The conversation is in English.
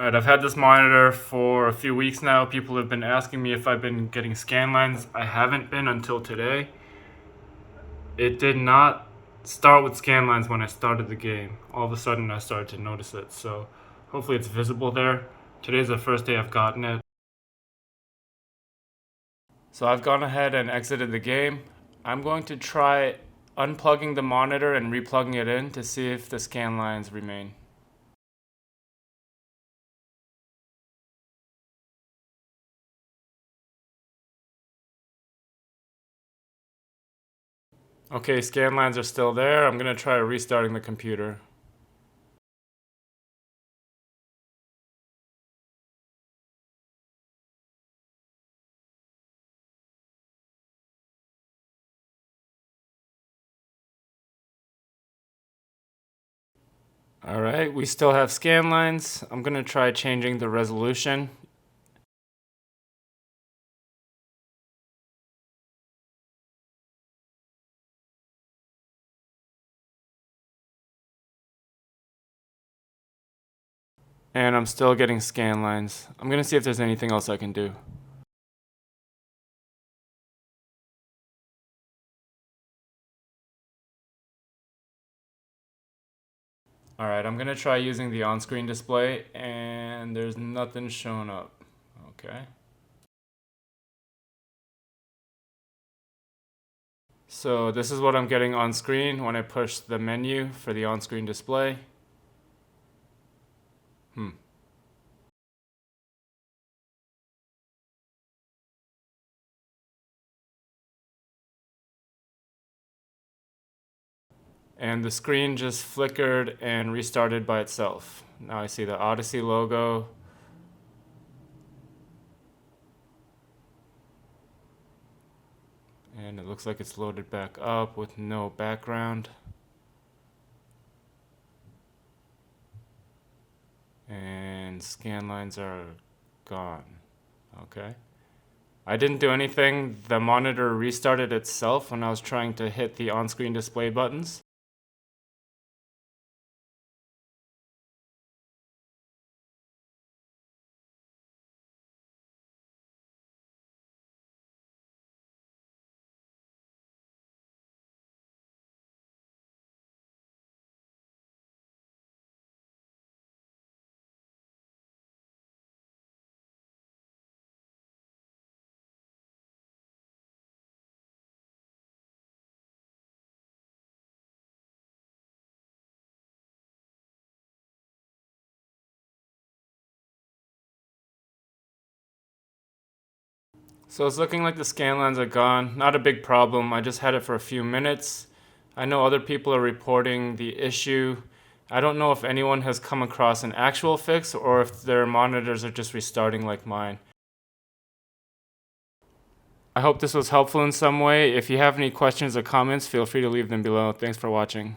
Alright, I've had this monitor for a few weeks now. People have been asking me if I've been getting scan lines. I haven't been until today. It did not start with scan lines when I started the game. All of a sudden I started to notice it, so hopefully it's visible there. Today's the first day I've gotten it. So I've gone ahead and exited the game. I'm going to try unplugging the monitor and replugging it in to see if the scan lines remain. Okay, scan lines are still there. I'm gonna try restarting the computer. Alright, we still have scan lines. I'm gonna try changing the resolution. And I'm still getting scan lines. I'm gonna see if there's anything else I can do. Alright, I'm gonna try using the on-screen display, and there's nothing showing up. Okay. So this is what I'm getting on screen when I push the menu for the on-screen display. And the screen just flickered and restarted by itself. Now I see the Odyssey logo. And it looks like it's loaded back up with no background. And scan lines are gone. Okay. I didn't do anything. The monitor restarted itself when I was trying to hit the on-screen display buttons. So it's looking like the scan lines are gone. Not a big problem. I just had it for a few minutes. I know other people are reporting the issue. I don't know if anyone has come across an actual fix or if their monitors are just restarting like mine. I hope this was helpful in some way. If you have any questions or comments, feel free to leave them below. Thanks for watching.